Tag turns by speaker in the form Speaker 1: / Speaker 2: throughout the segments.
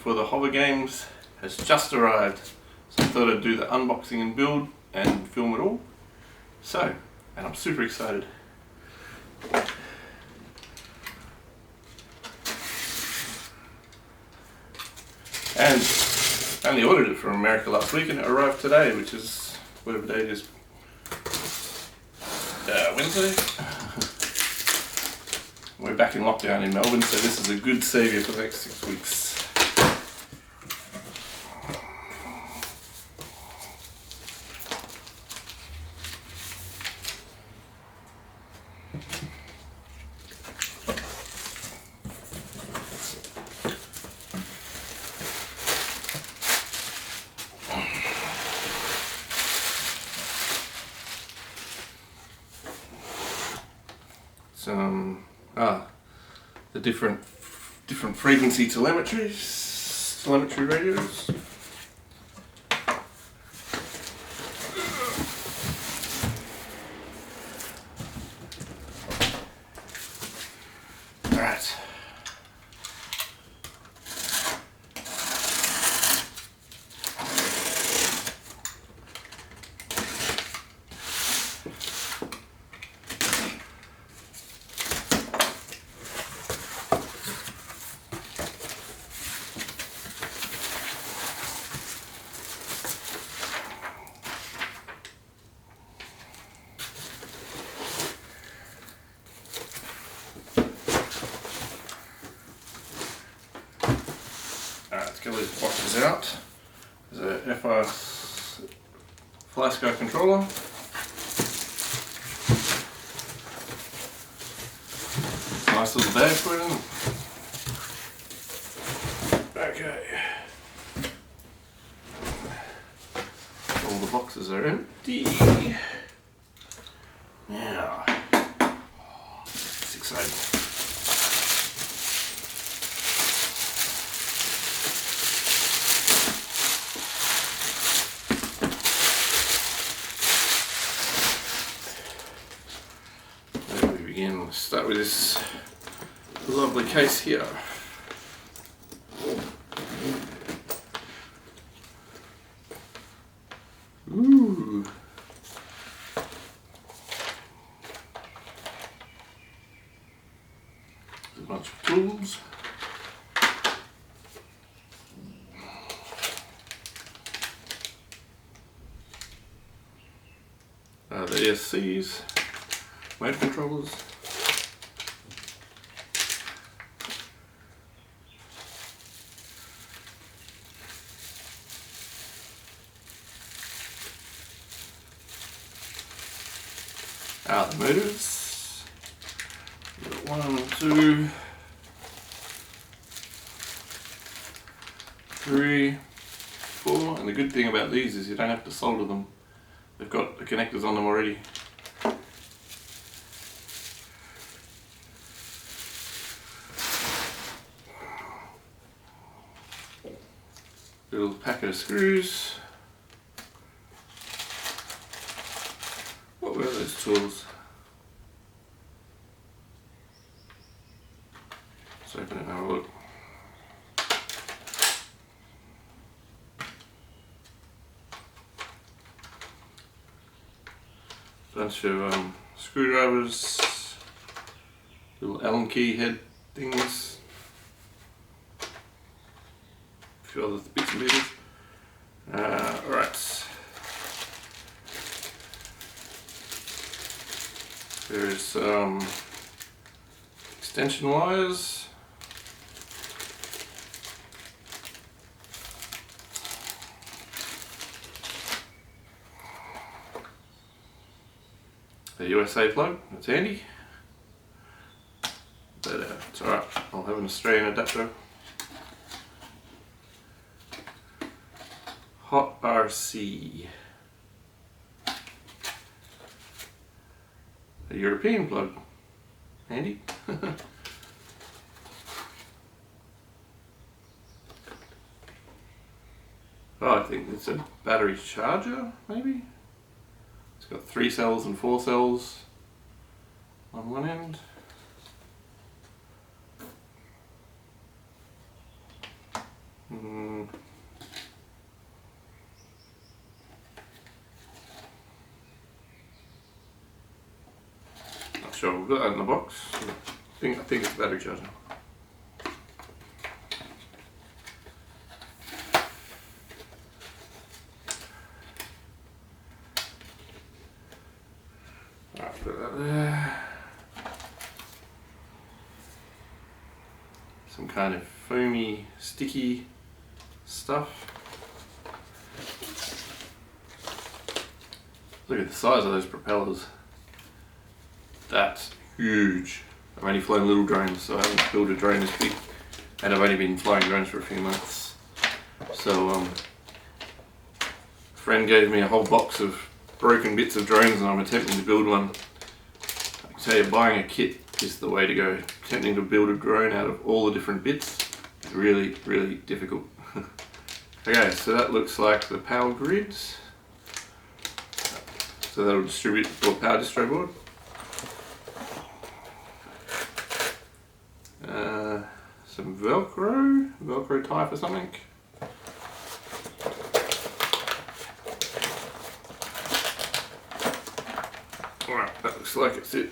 Speaker 1: for the Hovergames has just arrived, so I thought I'd do the unboxing and build and film it all. So, and I'm super excited. And I only ordered it from America last week and it arrived today, which is whatever day it is. Wednesday. We're back in lockdown in Melbourne, so this is a good saviour for the next 6 weeks. Some the different frequency telemetry radios. All right. Let's get these boxes out. There's a FR Fly Sky controller. Nice little bag for it in. Okay. All the boxes are empty. Now, it's exciting. We'll start with this lovely case here. Ooh. There's a bunch of tools. The ESCs, wave controllers. The motors. We've got 1, 2, 3, 4, and the good thing about these is you don't have to solder them. They've got the connectors on them already. Little packet of screws. What were those tools? Let's open it and have a look. Bunch of screwdrivers, little Allen key head things, a few other bits and pieces. Alright. There's extension wires. The USA plug, that's handy. But it's alright, I'll have an Australian adapter. Hot RC. A European plug. Handy. Oh, I think it's a battery charger, maybe? It's got 3 cells and 4 cells on one end. Not sure, we've got that in the box. I think it's a battery charger. Alright, put that there. Some kind of foamy, sticky stuff. Look at the size of those propellers. That's huge. I've only flown little drones, so I haven't built a drone this big, and I've only been flying drones for a few months. So a friend gave me a whole box of broken bits of drones and I'm attempting to build one. I can tell you, buying a kit is the way to go. Attempting to build a drone out of all the different bits is really, really difficult. Okay, so that looks like the power grids. So that'll distribute to a power distro board. Some Velcro tie for something. Alright, that looks like it's it.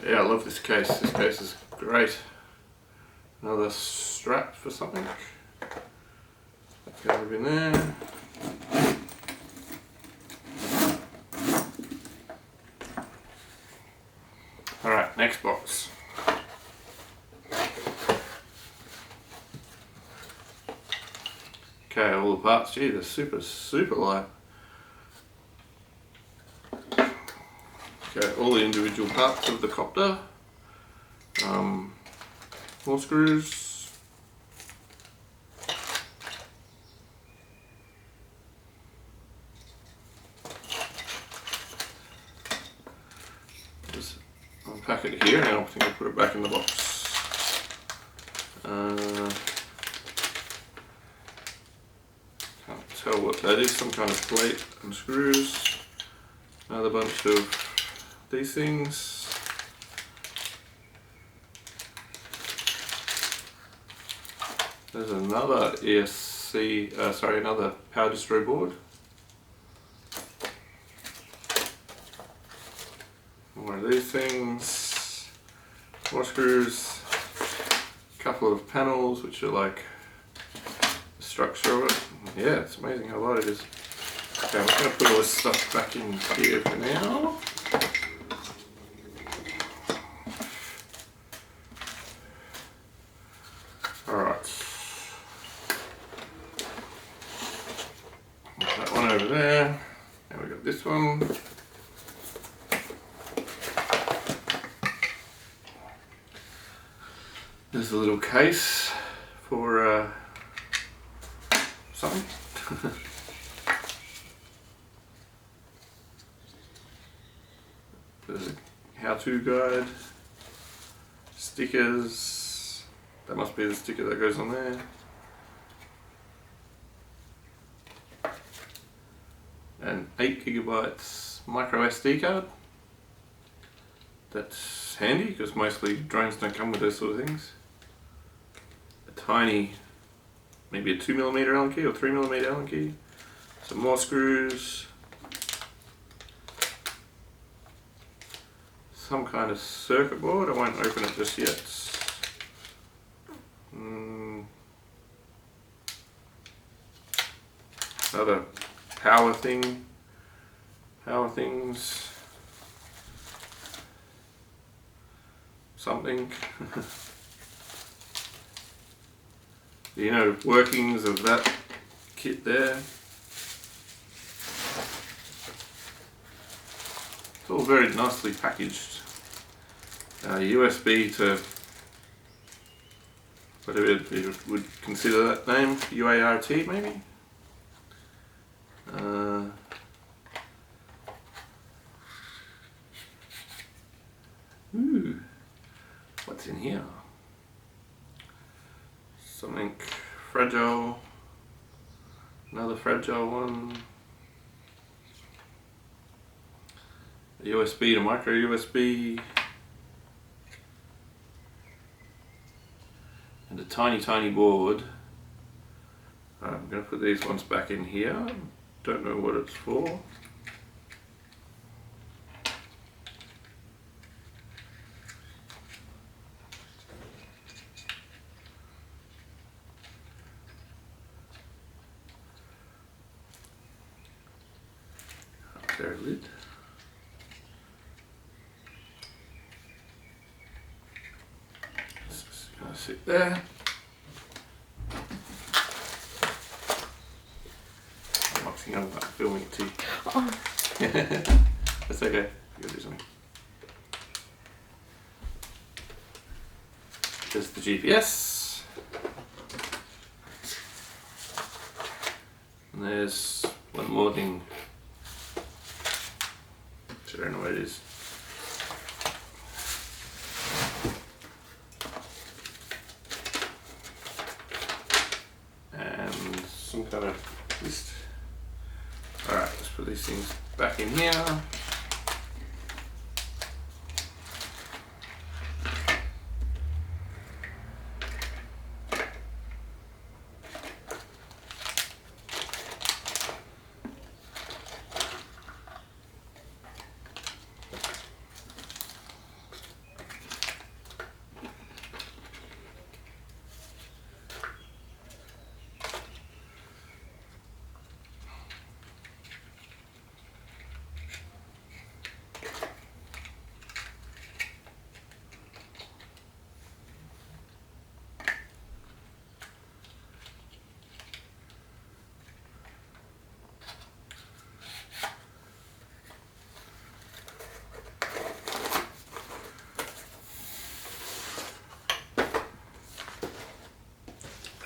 Speaker 1: Yeah, I love this case. This case is great. Another strap for something. That goes in there. Alright, next box. Okay, all the parts, gee, they're super light. Okay, all the individual parts of the copter. More screws. Just unpack it here, and I think I'll put it back in the box. Can't tell what that is, some kind of plate and screws. Another bunch of these things. There's another another power distro board. More of these things. More screws. A couple of panels, which are like the structure of it. Yeah, it's amazing how light it is. Okay, I'm just going to put all this stuff back in here for now. Alright. That one over there. And we got this one. There's a little case for something. There's a how-to guide, stickers, that must be the sticker that goes on there. An 8GB micro SD card. That's handy because mostly drones don't come with those sort of things. A tiny, maybe a 2mm Allen key or 3mm Allen key. Some more screws. Some kind of circuit board. I won't open it just yet. Another power thing. Power things. Something. The inner workings of that kit there. It's all very nicely packaged. USB to whatever you would consider that name, UART maybe? Ooh, what's in here? Something fragile, another fragile one. A USB to micro USB. And a tiny board I'm going to put these ones back in here. Don't know what it's for. There, lid. Just going to sit there. I'm not filming it too. Oh. That's okay. You gotta do something. There's the GPS. And there's one more thing. I don't know what it is. And some kind of list. Alright, let's put these things back in here.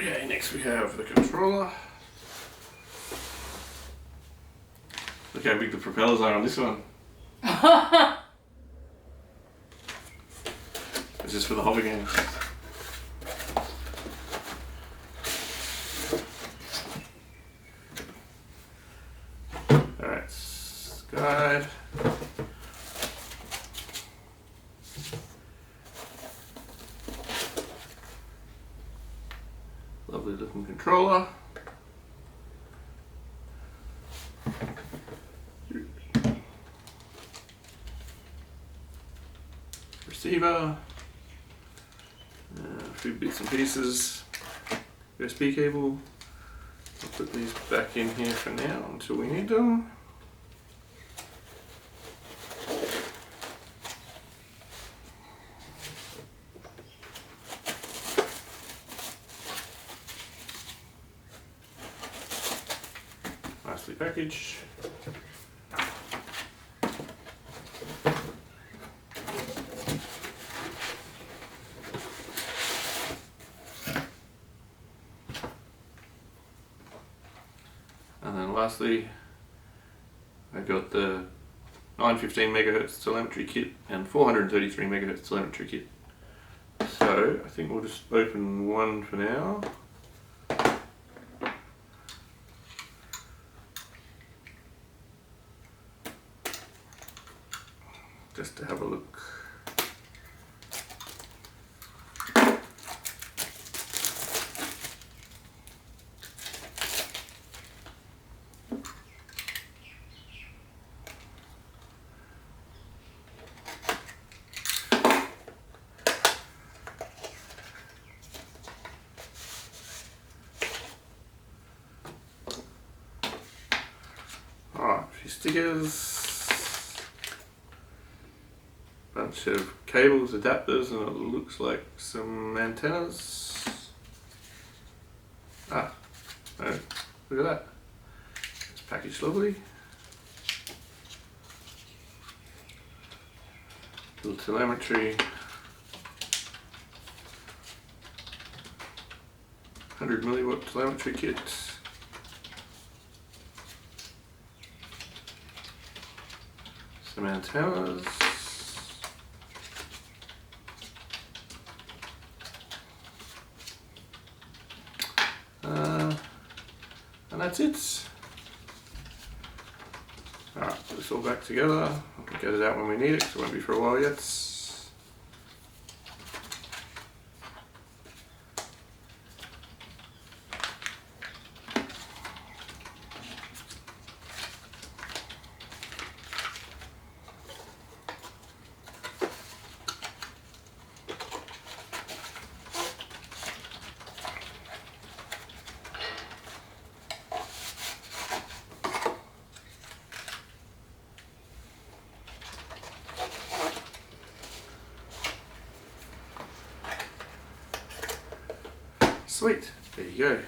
Speaker 1: Okay, next we have the controller. Look how big the propellers are on this one. It's just for the hover games. Alright, guide. Lovely looking controller. Receiver. A few bits and pieces. USB cable. I'll put these back in here for now until we need them. Nicely packaged. And then lastly, I got the 915 megahertz telemetry kit and 433 megahertz telemetry kit. So I think we'll just open one for now. Just to have a look. Alright, a few stickers. Bunch of cables, adapters, and it looks like some antennas. Ah, no, look at that. It's packaged lovely. Little telemetry. 100 milliwatt telemetry kit. Some antennas. And that's it. Alright, put this all back together. We'll get it out when we need it, because it won't be for a while yet. Sweet, there you go.